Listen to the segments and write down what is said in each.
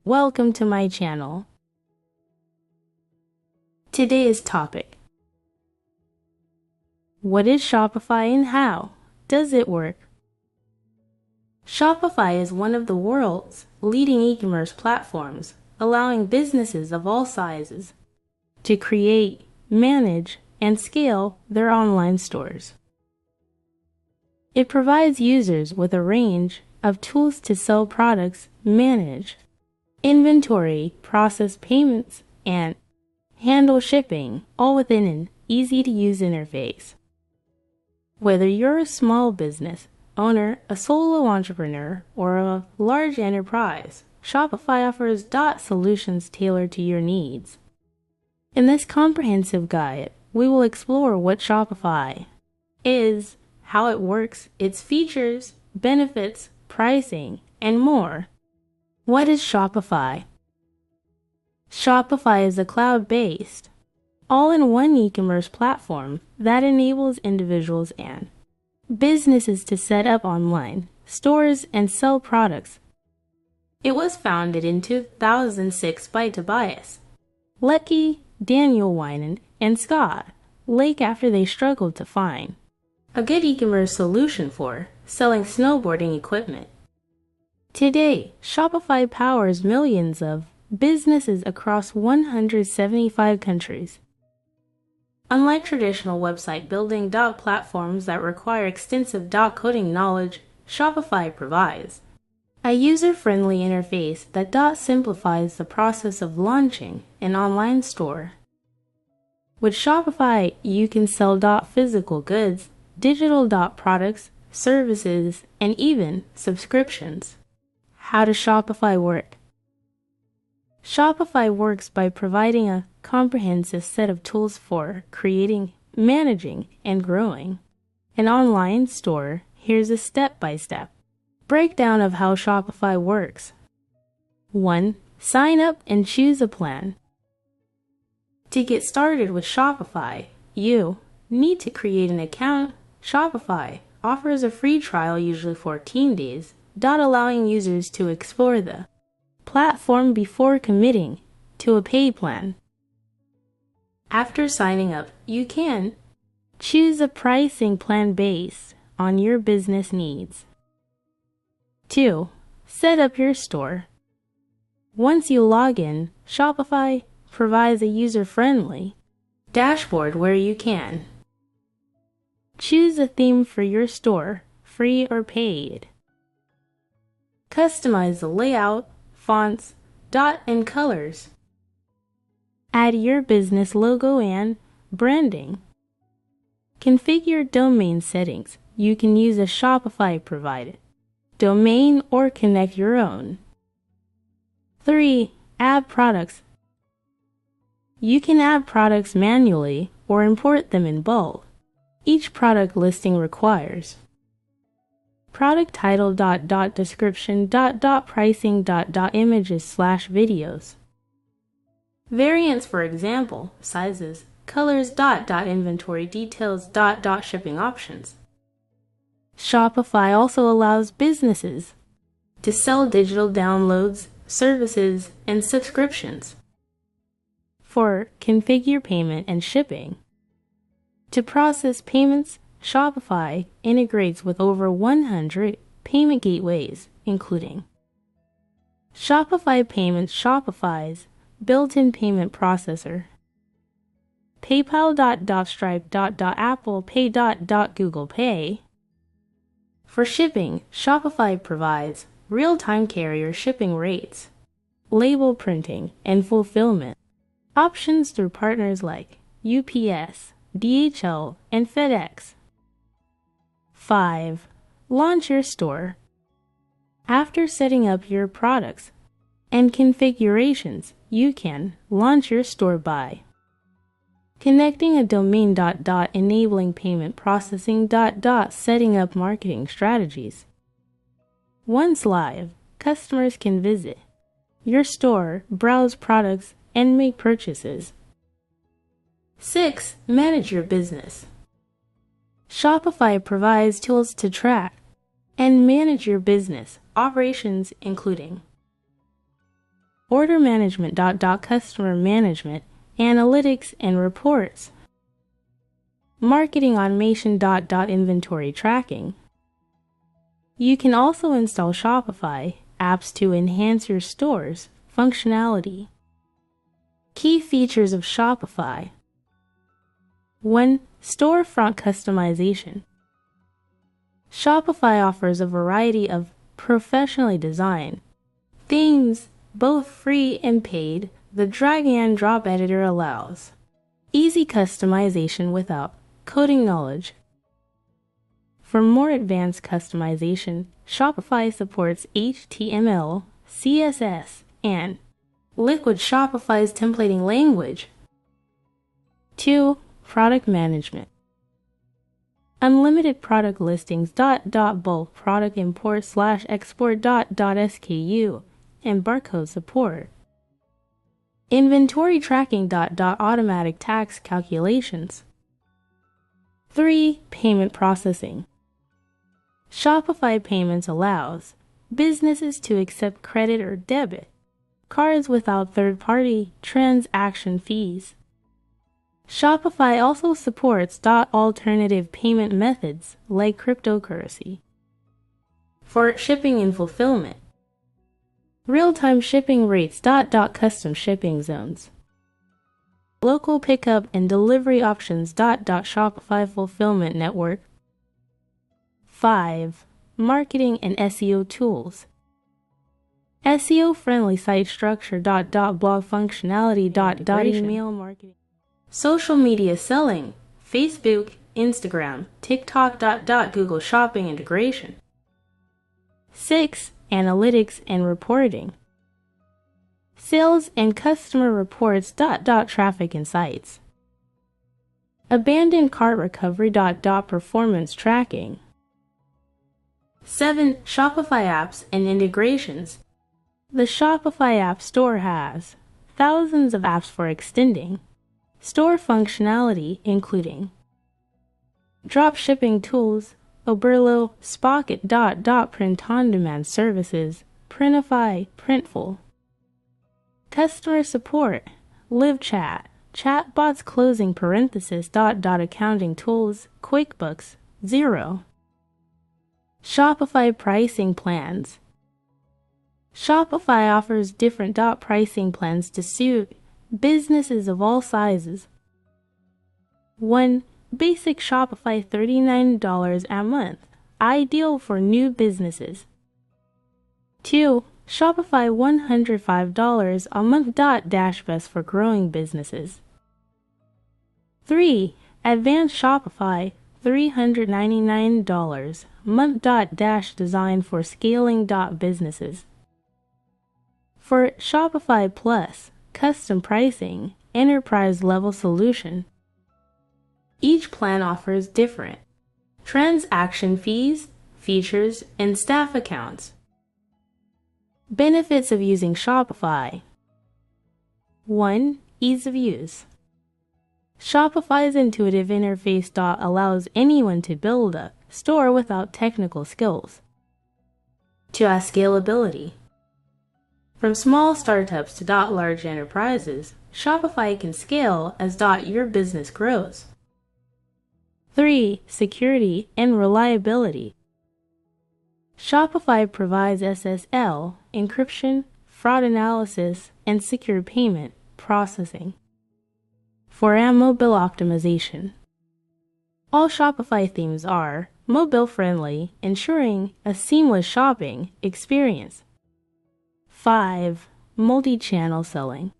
Welcome to my channel. Today's topic: what is Shopify and how does it work? Shopify is one of the world's leading e-commerce platforms, allowing businesses of all sizes to create, manage, and scale their online stores. It provides users with a range of tools to sell products, manage inventory, process payments, and handle shipping, all within an easy-to-use interface. Whether you're a small business owner, a solo entrepreneur, or a large enterprise, Shopify offers solutions tailored to your needs. In this comprehensive guide, we will explore what Shopify is, how it works, its features, benefits, pricing, and more. What is Shopify? Shopify is a cloud-based, all-in-one e-commerce platform that enables individuals and businesses to set up online stores and sell products. It was founded in 2006 by Tobias, Lucky, Daniel Winan, and Scott Lake after they struggled to find a good e-commerce solution for selling snowboarding equipment. Today, Shopify powers millions of businesses across 175 countries. Unlike traditional website building platforms that require extensive coding knowledge, Shopify provides a user-friendly interface that simplifies the process of launching an online store. With Shopify, you can sell physical goods, digital products, services, and even subscriptions. How does Shopify work? Shopify works by providing a comprehensive set of tools for creating, managing, and growing an online store. Here's a step-by-step breakdown of how Shopify works. 1. Sign up and choose a plan. To get started with Shopify, you need to create an account. Shopify offers a free trial, usually 14 days, allowing users to explore the platform before committing to a paid plan. After signing up, you can choose a pricing plan based on your business needs. 2. Set up your store. Once you log in, Shopify provides a user-friendly dashboard where you can choose a theme for your store, free or paid. Customize the layout, fonts, and colors. Add your business logo and branding. Configure domain settings. You can use a Shopify provided domain or connect your own. 3. Add products. You can add products manually or import them in bulk. Each product listing requires product title, description, pricing, images / videos. Variants, for example, sizes, colors, inventory details, shipping options. Shopify also allows businesses to sell digital downloads, services, and subscriptions. 4. Configure payment and shipping. To process payments, Shopify integrates with over 100 payment gateways, including Shopify Payments, Shopify's built-in payment processor, PayPal, Stripe, Apple Pay, Google Pay. For shipping, Shopify provides real-time carrier shipping rates, label printing, and fulfillment options through partners like UPS, DHL, and FedEx. 5. Launch your store. After setting up your products and configurations, you can launch your store by connecting a domain, enabling payment processing, setting up marketing strategies. Once live, customers can visit your store, browse products, and make purchases. 6. Manage your business. Shopify provides tools to track and manage your business operations, including order management. Customer management, analytics and reports, marketing automation. Inventory tracking. You can also install Shopify apps to enhance your store's functionality. Key features of Shopify. 1. Storefront customization. Shopify offers a variety of professionally designed themes, both free and paid. The drag and drop editor allows easy customization without coding knowledge. For more advanced customization, Shopify supports HTML, CSS, and Liquid Shopify's templating language. 2. Product management. Unlimited product listings. Bulk product import/export. SKU and barcode support. Inventory tracking. Automatic tax calculations. 3. Payment processing. Shopify Payments allows businesses to accept credit or debit cards without third-party transaction fees. Shopify also supports alternative payment methods like cryptocurrency. For shipping and fulfillment. Real-time shipping rates. Custom shipping zones. Local pickup and delivery options. Shopify Fulfillment Network. 5. Marketing and SEO tools. SEO-friendly site structure. Blog functionality. Email marketing. Social media selling. Facebook, Instagram, TikTok. Google Shopping integration. 6. Analytics and reporting. Sales and customer reports. Traffic insights. Abandoned cart recovery. Performance tracking. 7. Shopify apps and integrations. The Shopify App Store has thousands of apps for extending store functionality, including drop shipping tools, Oberlo, Spocket. Print-on-demand services, Printify, Printful. Customer support, LiveChat, chatbots closing parenthesis. Accounting tools, QuickBooks, Xero. Shopify pricing plans. Shopify offers different pricing plans to suit businesses of all sizes. 1. Basic Shopify $39 a month, ideal for new businesses. 2. Shopify $105 a month. Best for growing businesses. 3. Advanced Shopify $399 month. Designed for scaling businesses. For Shopify Plus, custom pricing, enterprise level solution. Each plan offers different transaction fees, features, and staff accounts. Benefits of using Shopify. 1. Ease of use. Shopify's intuitive interface allows anyone to build a store without technical skills. 2. Scalability. From small startups to large enterprises, Shopify can scale as your business grows. 3. Security and reliability. Shopify provides SSL, encryption, fraud analysis, and secure payment processing. 4. Mobile optimization. All Shopify themes are mobile-friendly, ensuring a seamless shopping experience. 5. Multi-channel selling.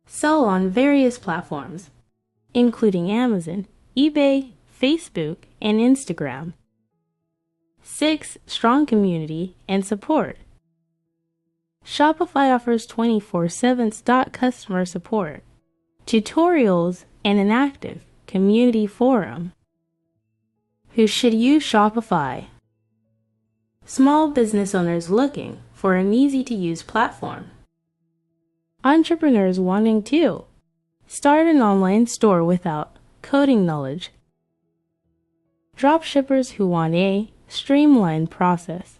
Sell on various platforms, including Amazon, eBay, Facebook, and Instagram. 6. Strong community and support. Shopify offers 24/7 customer support, tutorials, and an active community forum. Who should use Shopify? Small business owners looking for an easy-to-use platform. Entrepreneurs wanting to start an online store without coding knowledge. Dropshippers who want a streamlined process.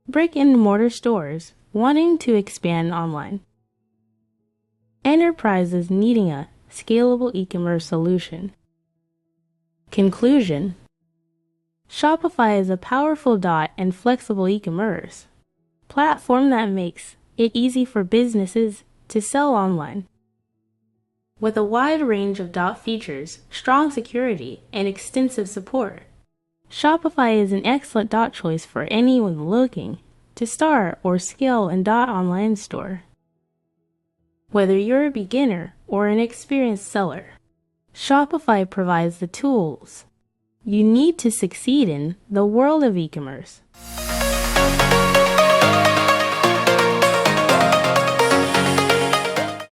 Brick-and-mortar stores wanting to expand online. Enterprises needing a scalable e-commerce solution. Conclusion: Shopify is a powerful and flexible e-commerce platform that makes it easy for businesses to sell online. With a wide range of features, strong security, and extensive support, Shopify is an excellent choice for anyone looking to start or scale an online store. Whether you're a beginner or an experienced seller, Shopify provides the tools you need to succeed in the world of e-commerce.